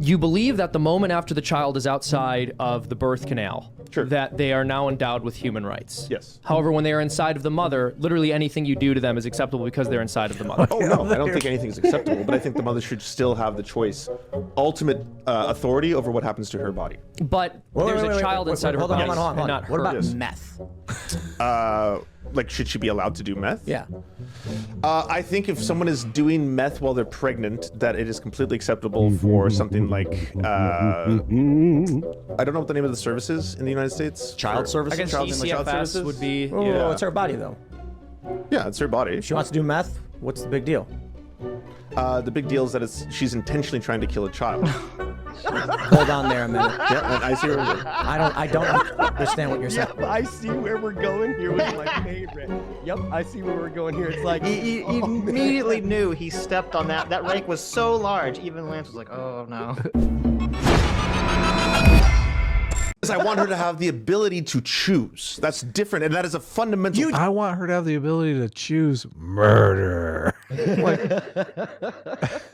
You believe that the moment after the child is outside of the birth canal, that they are now endowed with human rights. Yes. However, when they are inside of the mother, literally anything you do to them is acceptable because they're inside of the mother. Oh, no, I don't think anything is acceptable, but I think the mother should still have the choice, ultimate authority over what happens to her body. But there's a child inside of her body, Hold on. not What her. about meth? Like, should she be allowed to do meth? Yeah. I think if someone is doing meth while they're pregnant, that it is completely acceptable for something like, I don't know what the name of the service is in the United States. Child services? I guess Child services ECFS would be, Oh, yeah. it's her body, though. Yeah, it's her body. If she wants to do meth, what's the big deal? The big deal is that she is intentionally trying to kill a child. Hold on there a minute. Yeah, and I see where we're I don't understand what you're saying. Yep, I see where we're going here with my favorite. Yep, I see where we're going here. It's like He immediately knew he stepped on that. That rank was so large. Even Lance was like, "Oh no." I want her to have the ability to choose. That's different, and that is a fundamental. I want her to have the ability to choose murder.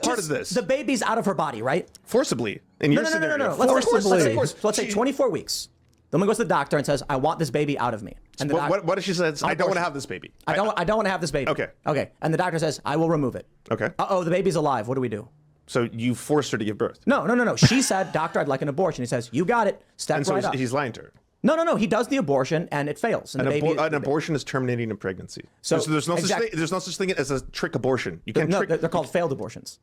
part of this. The baby's out of her body, right? Forcibly. In your scenario. No. Let's say 24 weeks. The woman goes to the doctor and says, "I want this baby out of me." And what if she says, "I don't want to have this baby"? I don't want to have this baby. Okay. Okay. And the doctor says, "I will remove it." Okay. Uh-oh, the baby's alive. What do we do? So you forced her to give birth. No. She said, "Doctor, I'd like an abortion." He says, "You got it." Step And so right up. he's lying to her. No. He does the abortion and it fails. And An abortion is terminating a pregnancy. So there's no such thing as a trick abortion. You can't trick. They're called failed abortions.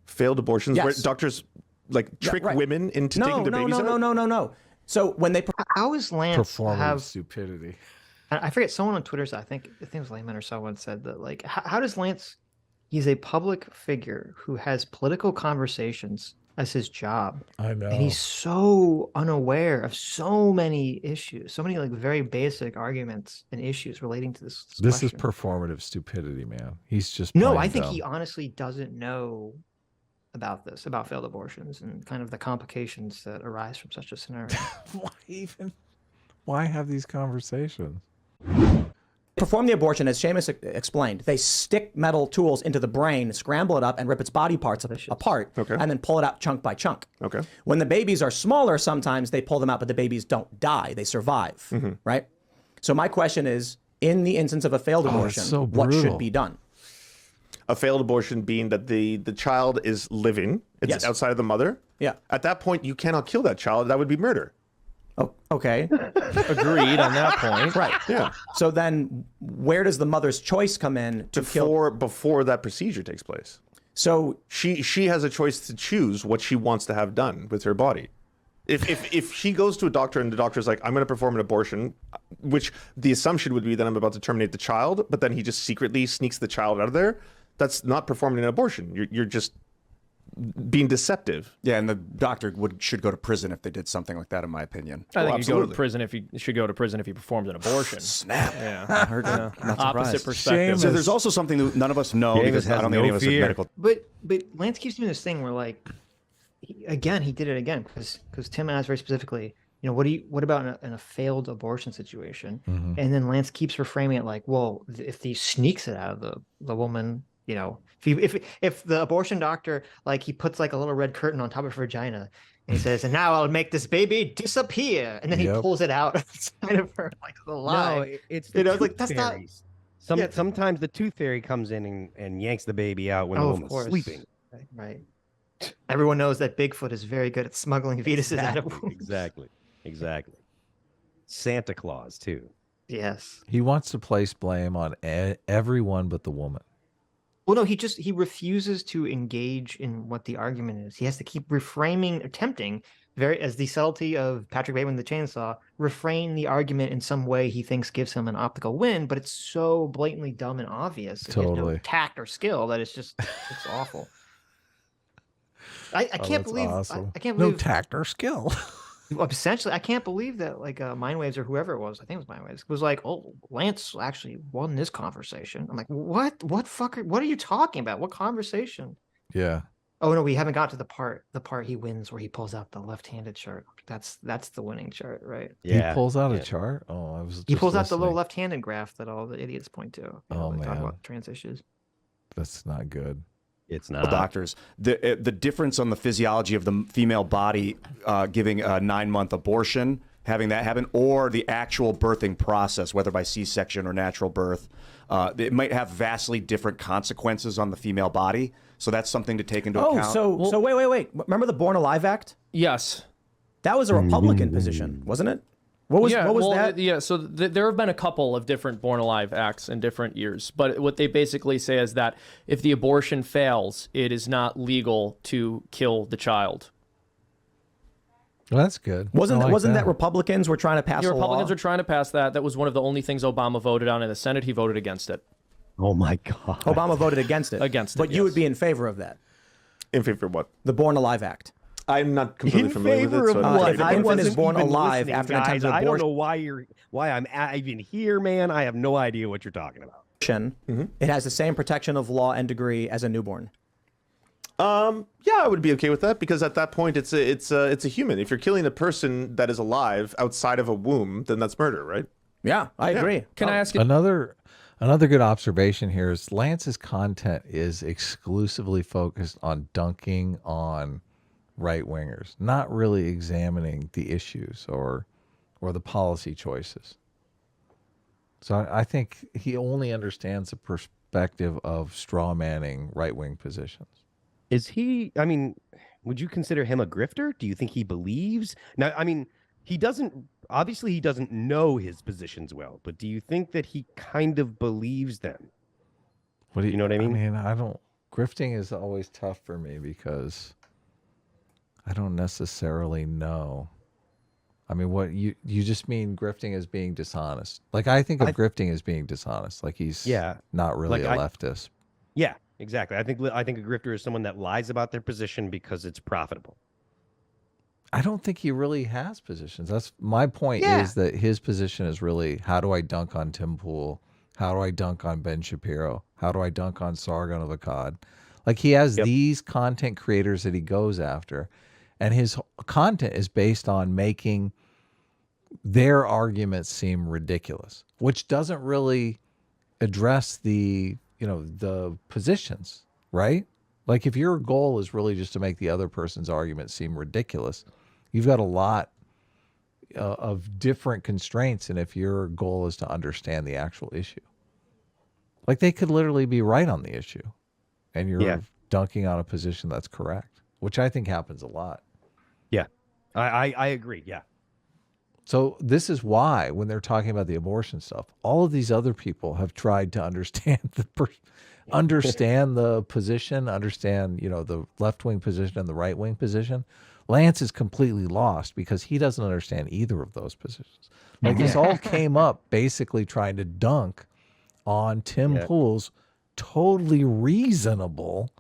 Failed abortions, Yes. where doctors like trick women into taking their babies out? No. So when they How is Lance Performative have? stupidity. I forget. Someone on Twitter, I think it was Layman or someone said that like, how does Lance? He's a public figure who has political conversations as his job. I know. And he's so unaware of so many issues, so many like very basic arguments and issues relating to this. This is question. performative stupidity, man. He's just No, plain I think dumb. he honestly doesn't know about this, about failed abortions and kind of the complications that arise from such a scenario. Why have these conversations? perform the abortion, as Seamus explained, they stick metal tools into the brain, scramble it up, and rip its body parts apart, and then pull it out chunk by chunk. Okay. When the babies are smaller, sometimes they pull them out, but the babies don't die. They survive, right? So my question is, in the instance of a failed abortion, what should be done? A failed abortion being that the child is living, it's outside of the mother. Yeah. At that point, you cannot kill that child. That would be murder. Oh, okay. Agreed on that point. Right. Yeah. So then where does the mother's choice come in to kill? Before that procedure takes place. So she has a choice to choose what she wants to have done with her body. If she goes to a doctor and the doctor's like, I'm going to perform an abortion, which the assumption would be that I'm about to terminate the child, but then he just secretly sneaks the child out of there, that's not performing an abortion. You're just being deceptive. Yeah, and the doctor should go to prison if they did something like that, in my opinion. I think you go to prison if you should go to prison if he performs an abortion. Snap. Yeah. I heard that. Not Opposite surprised. perspective. So there's also something that none of us know because I don't think any of us have medical. But Lance keeps doing this thing where like, he did it again because Tim asked very specifically, you know, what about in a failed abortion situation? And then Lance keeps reframing it like, well, if he sneaks it out of the woman, you know, if the abortion doctor, like, he puts like a little red curtain on top of her vagina and he says, and now I'll make this baby disappear, and then he pulls it out outside of her like the lie. No, it's the like that's fairies. not. Sometimes the tooth fairy comes in and yanks the baby out when the woman's sleeping. Right. Everyone knows that Bigfoot is very good at smuggling fetuses out of wombs. Exactly. Santa Claus too. Yes. He wants to place blame on everyone but the woman. Well, no, he refuses to engage in what the argument is. He has to keep reframing, attempting, as the subtlety of Patrick Bateman the Chainsaw, refrain the argument in some way he thinks gives him an optical win, but it's so blatantly dumb and obvious. Totally. He has no tact or skill that it's awful. I can't believe awesome. I can't believe no tact or skill. Essentially, I can't believe that like Mindwaves or whoever it was, I think it was Mindwaves, was like, oh, Lance actually won this conversation. I'm like, what fucker? What are you talking about? What conversation? Yeah. Oh no, we haven't got to the part he wins where he pulls out the left-handed chart. That's the winning chart, right? Yeah. He pulls out a chart? Oh, I was He pulls out the little left-handed graph that all the idiots point to. Oh, man. man. Talk about trans issues. That's not good. It's not. Doctors. The difference on the physiology of the female body giving a 9-month abortion, having that happen, or the actual birthing process, whether by C-section or natural birth, it might have vastly different consequences on the female body. So that's something to take into account. So wait. Remember the Born Alive Act? Yes. That was a Republican position, wasn't it? What was that? Yeah, so there have been a couple of different Born Alive Acts in different years, but what they basically say is that if the abortion fails, it is not legal to kill the child. Well, that's good. Wasn't that Republicans were trying to pass The a law? Republicans were trying to pass that. That was one of the only things Obama voted on in the Senate. He voted against it. Oh my God. Obama voted against it. But you would be in favor of that. In favor of what? The Born Alive Act. I'm not completely In familiar favor with it. of So what? If infant is born even alive listening, after an guys. attempted I don't abortion, know why I'm even here, man. I have no idea what you're talking about. it has the same protection of law and degree as a newborn. Yeah, I would be okay with that because at that point it's a human. If you're killing a person that is alive outside of a womb, then that's murder, right? Yeah, I agree. Can I ask you? Another good observation here is Lance's content is exclusively focused on dunking on right-wingers, not really examining the issues or the policy choices. So I think he only understands the perspective of straw manning right-wing positions. Is he, I mean, would you consider him a grifter? Do you think he believes? Now, I mean, he doesn't know his positions well, but do you think that he kind of believes them? What do you know what I mean? Grifting is always tough for me because I don't necessarily know. I mean, what you just mean grifting as being dishonest. Like I think of grifting as being dishonest. Like he's not really a leftist. Yeah, exactly. I think a grifter is someone that lies about their position because it's profitable. I don't think he really has positions. That's my point. Is that his position is really how do I dunk on Tim Pool? How do I dunk on Ben Shapiro? How do I dunk on Sargon of Akkad? Like he has these content creators that he goes after, and his content is based on making their arguments seem ridiculous, which doesn't really address the positions, right? Like if your goal is really just to make the other person's argument seem ridiculous, you've got a lot of different constraints than if your goal is to understand the actual issue. Like they could literally be right on the issue and you're dunking on a position that's correct, which I think happens a lot. Yeah, I agree. Yeah. So this is why when they're talking about the abortion stuff, all of these other people have tried to understand understand the position, understand, the left-wing position and the right-wing position. Lance is completely lost because he doesn't understand either of those positions. Like this all came up basically trying to dunk on Tim Pool's totally reasonable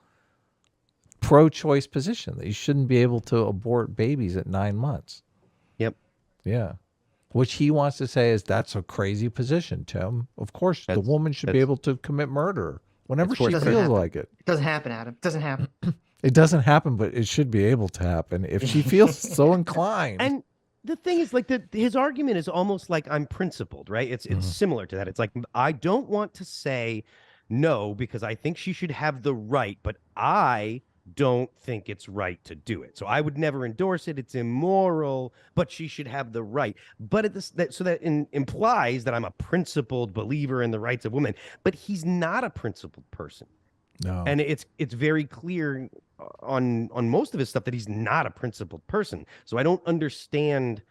pro-choice position that you shouldn't be able to abort babies at 9 months. Yep. Yeah. Which he wants to say is that's a crazy position, Tim. Of course, the woman should be able to commit murder whenever she feels like it. It doesn't happen, Adam. It doesn't happen. It doesn't happen, but it should be able to happen if she feels so inclined. And the thing is, like, his argument is almost like I'm principled, right? It's similar to that. It's like I don't want to say no because I think she should have the right, but I don't think it's right to do it. So I would never endorse it. It's immoral, but she should have the right. But that implies that I'm a principled believer in the rights of women. But he's not a principled person. No. And it's very clear on most of his stuff that he's not a principled person. So I don't understand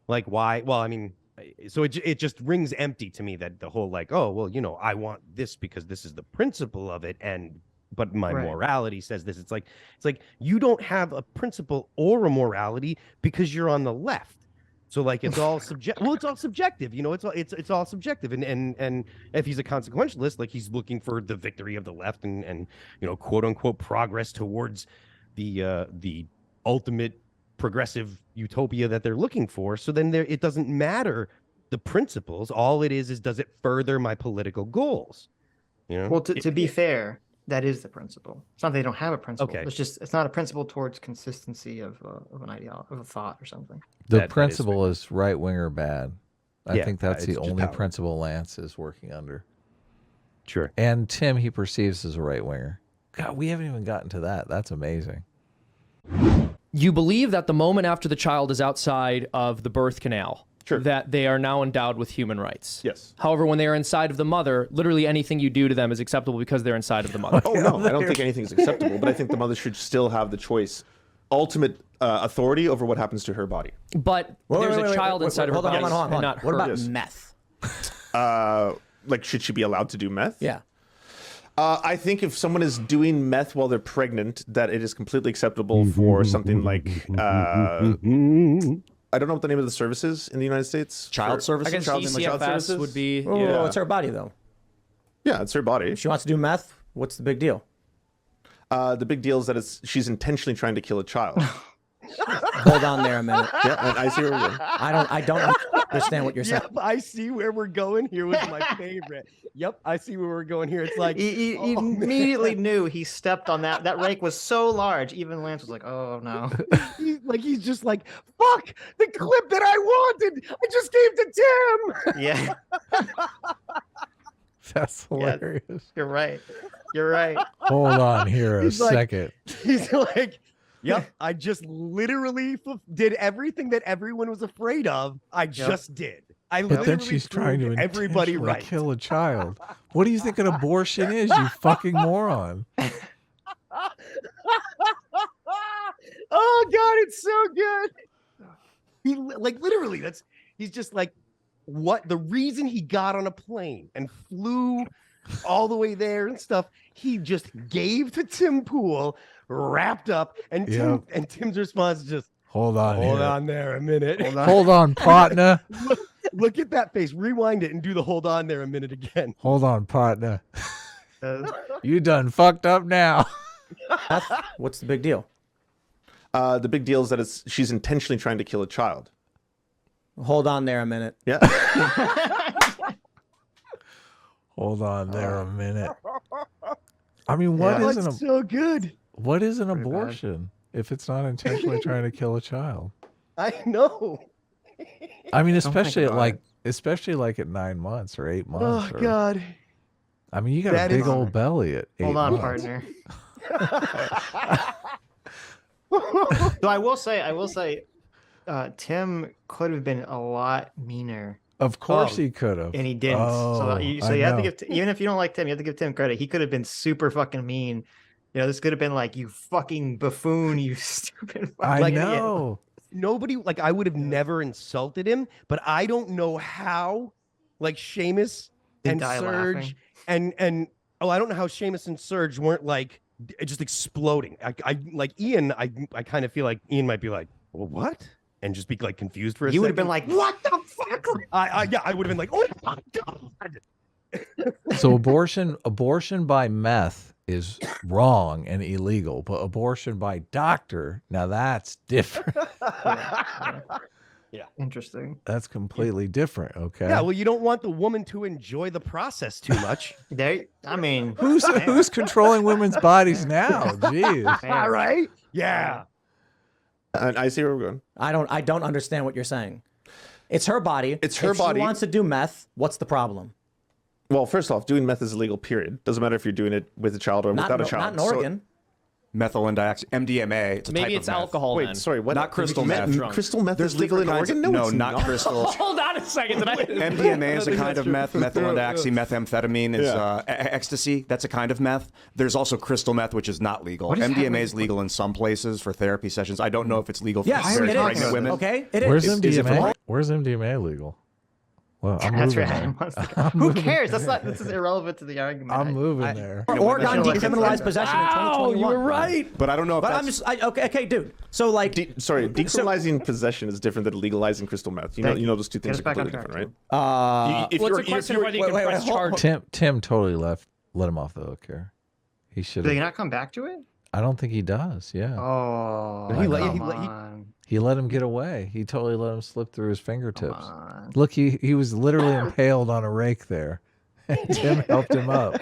like why. Well, I mean, so it just rings empty to me that the whole like, oh, well, I want this because this is the principle of it, but my morality says this. It's like you don't have a principle or a morality because you're on the left. So like it's all subjective. Well, it's all subjective. It's all subjective. And if he's a consequentialist, like he's looking for the victory of the left and quote unquote progress towards the ultimate progressive utopia that they're looking for. So then it doesn't matter the principles. All it is does it further my political goals? Well, to be fair, that is the principle. It's not that they don't have a principle. Okay. It's not a principle towards consistency of an ideology, of a thought or something. The principle is right wing or bad. I think that's the it's just only power. principle Lance is working under. Sure. And Tim he perceives as a right winger. God, we haven't even gotten to that. That's amazing. You believe that the moment after the child is outside of the birth canal, that they are now endowed with human rights. Yes. However, when they are inside of the mother, literally anything you do to them is acceptable because they're inside of the mother. Oh, no, I don't think anything's acceptable, but I think the mother should still have the choice, ultimate authority over what happens to her body. But there's a child inside of her body. Hold on. And not What her. about meth? Like, should she be allowed to do meth? Yeah. I think if someone is doing meth while they're pregnant, that it is completely acceptable for something like, I don't know what the name of the service is in the United States. Child services? I guess Child ECFS services? would be. Oh, Yeah. it's her body, though. Yeah, it's her body. If she wants to do meth, what's the big deal? The big deal is that she's intentionally trying to kill a child. Hold on there a minute. Yeah, and I see where we're going. I don't understand what you're saying. Yep, I see where we're going here with my favorite. Yep, I see where we're going here. It's like He immediately knew he stepped on that. That rake was so large. Even Lance was like, "Oh no!" he's just like, fuck the clip that I wanted. I just gave to Tim. Yeah, That's hilarious. you're right. You're right. Hold on here a He's like- second. He's like, yep, I just literally did everything that everyone was afraid of. I just did. I But then literally she's trying to proved everybody intentionally right. kill a child. What do you think an abortion is, you fucking moron? Oh God, it's so good. He like literally he's just like, what the reason he got on a plane and flew all the way there and stuff, he just gave to Tim Pool, wrapped up, and Tim's response is just Hold on there a minute. Hold on, partner. Look at that face. Rewind it and do the hold on there a minute again. Hold on, partner. You done fucked up now. Meth? What's the big deal? The big deal is that she's intentionally trying to kill a child. Hold on there a minute. Yeah. Hold on there a minute. I mean, what is That's so good. what is an abortion if it's not intentionally trying to kill a child? I know. I mean, think especially about especially like at 9 months or 8 months. Oh or- God. I mean, you got That a big is- old belly at 8 Hold on, months. partner. So I will say, Tim could have been a lot meaner, Of course he could have. and he didn't. Oh, So you have to give, even if you don't like Tim, you have to give Tim credit. He could have been super fucking mean. You know, this could have been like, "You fucking buffoon, you stupid." I fucking know. Nobody, like, I would have never insulted him, but I don't know how, like, Seamus Didn't and die Serge laughing. and I don't know how Seamus and Serge weren't like just exploding. I like Ian. I kind of feel like Ian might be like, well, what? And just be like confused for a second. You would have been like, "What the fuck?" I would have been like, oh my God. So abortion by meth is wrong and illegal, but abortion by doctor, now that's different. Interesting. That's completely different. Okay. Yeah, well, you don't want the woman to enjoy the process too much. I mean, Who's controlling women's bodies now? Jeez. fair. Right? Yeah. And I see where we're going. I don't understand what you're saying. It's her body. It's her if body. She wants to do meth. What's the problem? Well, first off, doing meth is illegal, period. Doesn't matter if you're doing it with a child or without a child. Not in So- Oregon. Methyl and MDMA. It's a Maybe type it's of meth. alcohol Wait, then. sorry, what? Not crystal Meth- meth. Drunk. Crystal meth There's is legal in different kinds Oregon? of- it's not crystal. Hold on a second. Did I? MDMA is a kind of meth. Methylendaxy, methamphetamine is ecstasy. That's a kind of meth. There's also crystal meth, which is not legal. What is MDMA happening? is legal in some places for therapy sessions. I don't know if it's legal for Yes, very it pregnant is. women. Okay, it is. Where's Is it MDMA? Where's MDMA legal? Well, I'm That's moving right. there. Who cares? That's not. This is irrelevant to the argument. I'm moving there. Oregon Like it's decriminalized like- possession in Oh, 2021. you were right. But I don't know if But I'm that's... just okay, dude. So like, decriminalizing possession is different than legalizing crystal meth. You know those two Get things us are back on completely track, different, right? Tim. If What's you're- the question of whether you wait, can wait, press hold- charge? Tim totally let him off the hook here. He should Do they have. not come back to it? I don't think he does. Yeah. Oh, He let- come he let- he- on. He let him get away. He totally let him slip through his fingertips. Come on. Look, he was literally impaled on a rake there. And Tim helped him up.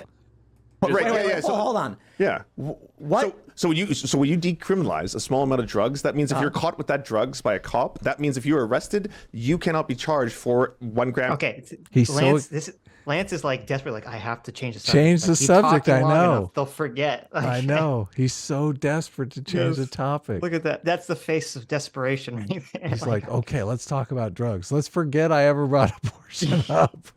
Wait, hold on. Yeah. What? So when you decriminalize a small amount of drugs, that means if you're caught with that drugs by a cop, that means if you're arrested, you cannot be charged for 1 gram. Okay, He's Lance is like desperate, like I have to change the subject. Change the Like, keep subject, talking I long know. enough, they'll forget. I know. He's so desperate to change the Yes. topic. Look at that. That's the face of desperation right there. He's like, okay, let's talk about drugs. Let's forget I ever brought abortion up.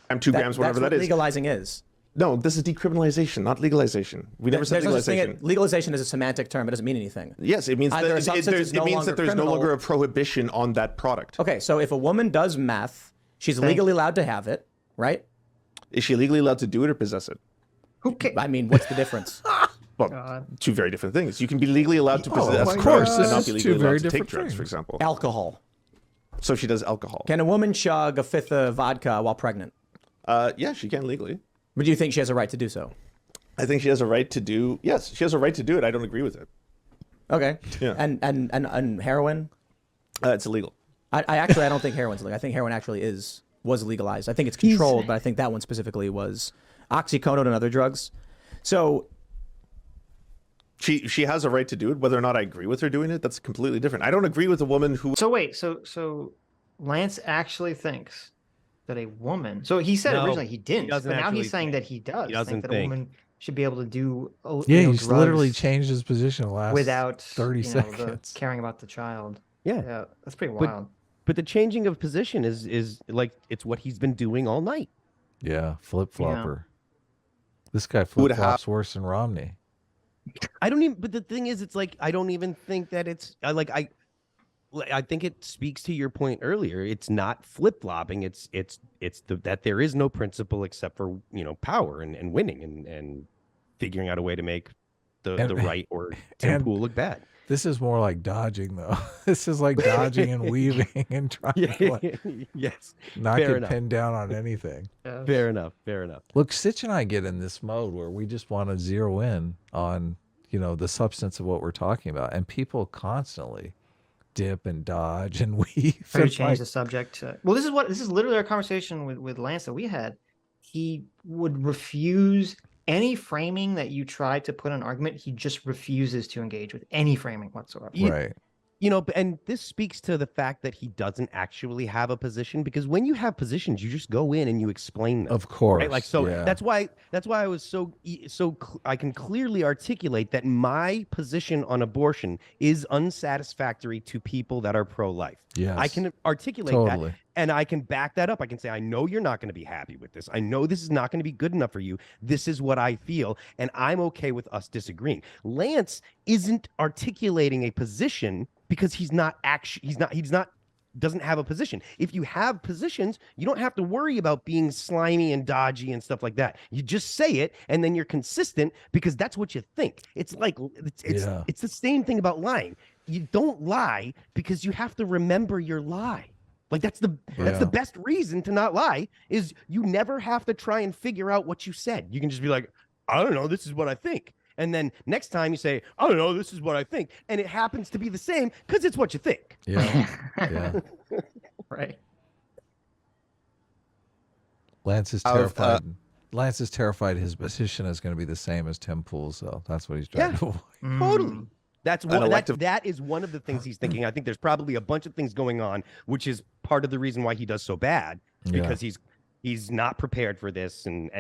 I'm 2 grams, whatever that's that what is. legalizing is. No, this is decriminalization, not legalization. We never said There's no such thing legalization. legalization is a semantic term. It doesn't mean anything. Yes, it means Either that in some sense it's no there's longer no longer criminal. a prohibition on that product. Okay, so if a woman does meth, she's legally allowed to have it, right? Is she legally allowed to do it or possess it? Who cares? I mean, what's the difference? Well, 2 very different things. You can be legally allowed to possess of course, drugs this and not is be 2 legally very allowed to take different drugs, things. for example. Alcohol. So she does alcohol. Can a woman chug a 5th of vodka while pregnant? Yeah, she can legally. But do you think she has a right to do so? I think she has a right to do. Yes, she has a right to do it. I don't agree with it. Okay. Yeah. And heroin? It's illegal. I don't think heroin's illegal. I think heroin actually was legalized. I think it's controlled, but I think that one specifically was oxycodone and other drugs. So She has a right to do it. Whether or not I agree with her doing it, that's completely different. I don't agree with a woman who. So wait, so Lance actually thinks that a woman. So he said No, originally he didn't, he but doesn't now actually he's saying think. that he does. He doesn't think that a think. woman should be able to do. Yeah, he's drugs literally changed his position the last without 30 seconds. caring about the child. Yeah. Yeah, that's pretty But- wild. But the changing of position is like it's what he's been doing all night. Yeah, flip-flopper. This guy would have- flip-flops worse than Romney. I don't even. But the thing is, it's like I don't even think that it's. I think it speaks to your point earlier. It's not flip-flopping. It's that there is no principle except for power and winning and figuring out a way to make the right or Tim and- Pool look bad. This is more like dodging, though. This is like dodging and weaving and trying to like, Yes. not Fair get enough. pinned down on anything. Fair enough. Fair enough. Look, Sitch and I get in this mode where we just want to zero in on, the substance of what we're talking about. And people constantly dip and dodge and weave. Try to It's change like- the subject to, well, this is literally our conversation with Lance that we had. He would refuse any framing that you tried to put an argument. He just refuses to engage with any framing whatsoever. Right. And this speaks to the fact that he doesn't actually have a position, because when you have positions, you just go in and you explain them. Of course. Right? Like, so yeah. that's why I was I can clearly articulate that my position on abortion is unsatisfactory to people that are pro-life. Yes. I can articulate Totally. that, and I can back that up. I can say, I know you're not going to be happy with this. I know this is not going to be good enough for you. This is what I feel, and I'm okay with us disagreeing. Lance isn't articulating a position because he's not doesn't have a position. If you have positions, you don't have to worry about being slimy and dodgy and stuff like that. You just say it, and then you're consistent because that's what you think. It's like it's the same thing about lying. You don't lie because you have to remember your lie. Like that's the best reason to not lie, is you never have to try and figure out what you said. You can just be like, I don't know, this is what I think. And then next time you say, I don't know, this is what I think. And it happens to be the same because it's what you think. Yeah. Yeah. Right. Lance is terrified. Lance is terrified his position is going to be the same as Tim Pool's, though. That's what he's trying to avoid. Totally. That's what elective- that is one of the things he's thinking. I think there's probably a bunch of things going on, which is part of the reason why he does so bad, because he's not prepared for this and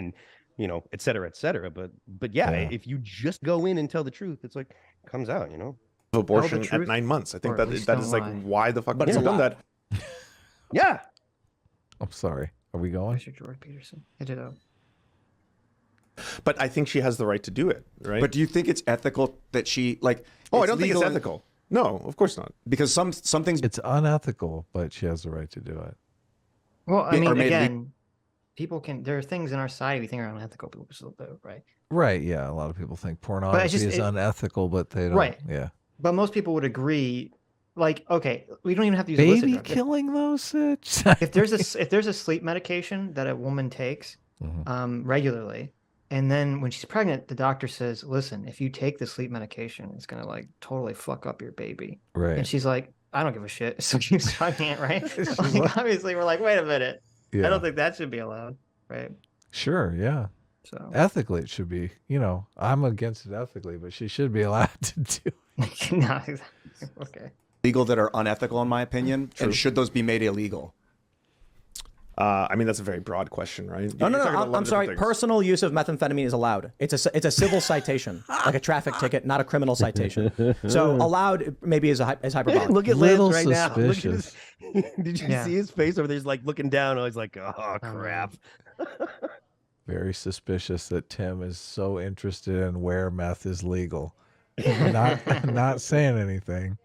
et cetera, et cetera. But yeah, if you just go in and tell the truth, it's like it comes out, Abortion at truth, 9 months. I think or that at least that don't is like lie. why the fuck But have it's you a done lie. that? Yeah. I'm sorry. Are we going? Mr. George Peterson. I did a But I think she has the right to do it, right? But do you think it's ethical that she like? I don't think it's legal- ethical. No, of course not. because some things. It's unethical, but she has the right to do it. well, I Yeah, or mean, maybe- again, people can. There are things in our society we think are unethical. People still do, right? Right. Yeah. A lot of people think pornography just- is unethical, but they don't. Right. Yeah. But most people would agree. Like, okay, we don't even have to use illicit Baby drugs. killing those Sitch. If there's a sleep medication that a woman takes regularly, and then when she's pregnant, the doctor says, "Listen, if you take the sleep medication, it's gonna like totally fuck up your baby." Right. And she's like, "I don't give a shit." So she's trying it, right? Like, obviously, we're like, "Wait a minute, Yeah. I don't think that should be allowed," right? Sure. Yeah. So Ethically, it should be. You know, I'm against it ethically, but she should be allowed to do it. no, exactly. Okay. Legal that are unethical, in my opinion, and should those be made illegal? I mean, that's a very broad question, right? No, You're talking about a lot I'm of sorry. different things. Personal use of methamphetamine is allowed. It's a civil citation, like a traffic ticket, not a criminal citation. So allowed maybe is hyperbolic. Look at Little Lance right now. Look at suspicious. his, did you Yeah. see his face over there? He's like looking down. Oh, he's like, oh crap. Very suspicious that Tim is so interested in where meth is legal. Not saying anything.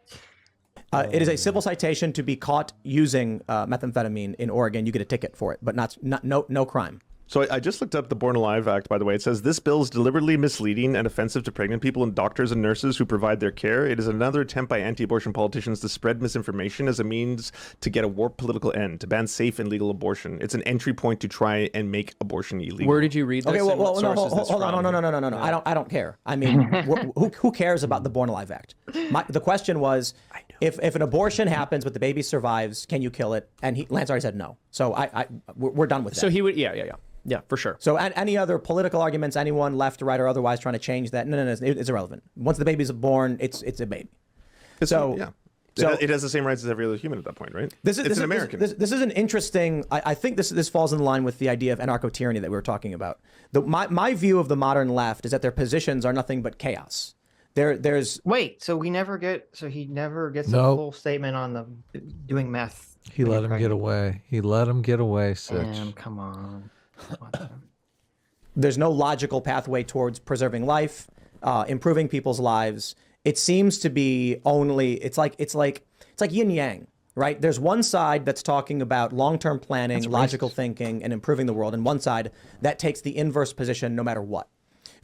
It is a civil citation to be caught using methamphetamine in Oregon. You get a ticket for it, but no crime. So I just looked up the Born Alive Act, by the way. It says this bill is deliberately misleading and offensive to pregnant people and doctors and nurses who provide their care. It is another attempt by anti-abortion politicians to spread misinformation as a means to get a warped political end, to ban safe and legal abortion. It's an entry point to try and make abortion illegal. Where did you read this? Okay, and what well, no, source is this hold on, from? no. I don't care. I mean, who cares about the Born Alive Act? The question was, if an abortion happens but the baby survives, can you kill it? And Lance already said no. So we're done with that. So he would, yeah, for sure. So any other political arguments, anyone left, right, or otherwise trying to change that? No, it's irrelevant. Once the baby's born, it's a baby. Yeah. It has the same rights as every other human at that point, right? It's an American. This is an interesting. I think this falls in line with the idea of anarcho-tyranny that we were talking about. My view of the modern left is that their positions are nothing but chaos. There's Wait, so he never gets a full statement on the doing meth. He let him get away. He let him get away, Sitch. Damn, come on. there's no logical pathway towards preserving life, improving people's lives. It seems to be only it's like yin yang, right? There's one side that's talking about long-term planning, logical thinking, and improving the world, and one side that takes the inverse position no matter what.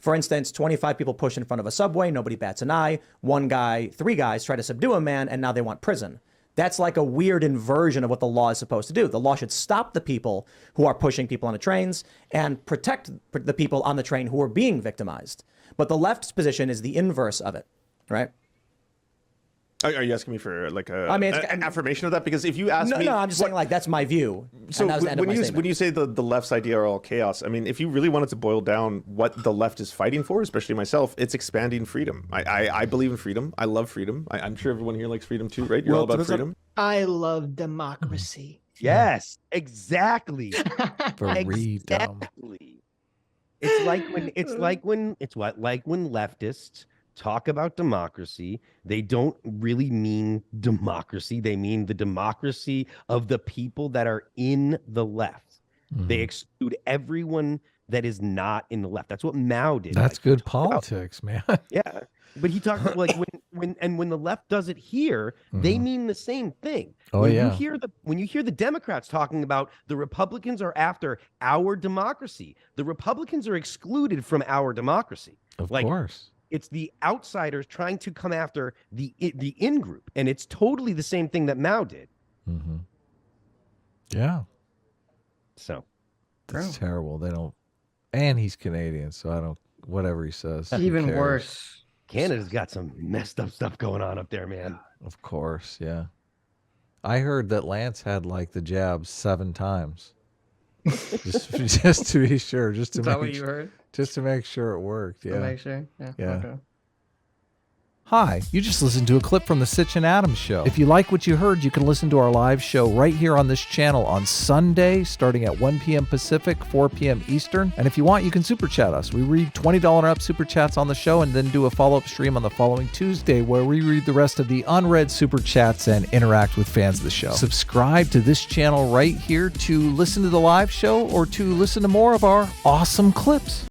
For instance, 25 people push in front of a subway, nobody bats an eye. Three guys try to subdue a man, and now they want prison. That's like a weird inversion of what the law is supposed to do. The law should stop the people who are pushing people onto trains and protect the people on the train who are being victimized. But the left's position is the inverse of it, right? Are you asking me for like an affirmation of that? Because if you ask me, no, I'm just saying like that's my view. So and that was the end of my statement. when you say the left's idea are all chaos, I mean, if you really wanted to boil down what the left is fighting for, especially myself, it's expanding freedom. I believe in freedom. I love freedom. I'm sure everyone here likes freedom too, right? You're all about freedom. I love democracy. Yes, exactly. Freedom. Exactly. It's like when leftists talk about democracy, they don't really mean democracy. They mean the democracy of the people that are in the left. Mm-hmm. They exclude everyone that is not in the left. That's what Mao did. That's good politics, man. Yeah. But he talked about like when the left does it here, they mean the same thing. Oh, when yeah. When you hear the Democrats talking about the Republicans are after our democracy, the Republicans are excluded from our democracy. Of course. It's the outsiders trying to come after the in group, and it's totally the same thing that Mao did. Mm-hmm. Yeah. So that's terrible. They don't, and he's Canadian, so I don't. Whatever he says, Even worse. Canada's got some messed up stuff going on up there, man. Of course, yeah. I heard that Lance had like the jab 7 times. just to be sure, Is that what you heard? Just to make sure it worked. Yeah. To make sure? Yeah. Okay. Hi, you just listened to a clip from the Sitch and Adams show. If you like what you heard, you can listen to our live show right here on this channel on Sunday, starting at 1 p.m. Pacific, 4 p.m. Eastern. And if you want, you can super chat us. We read $20 and up super chats on the show and then do a follow-up stream on the following Tuesday where we read the rest of the unread super chats and interact with fans of the show. Subscribe to this channel right here to listen to the live show or to listen to more of our awesome clips.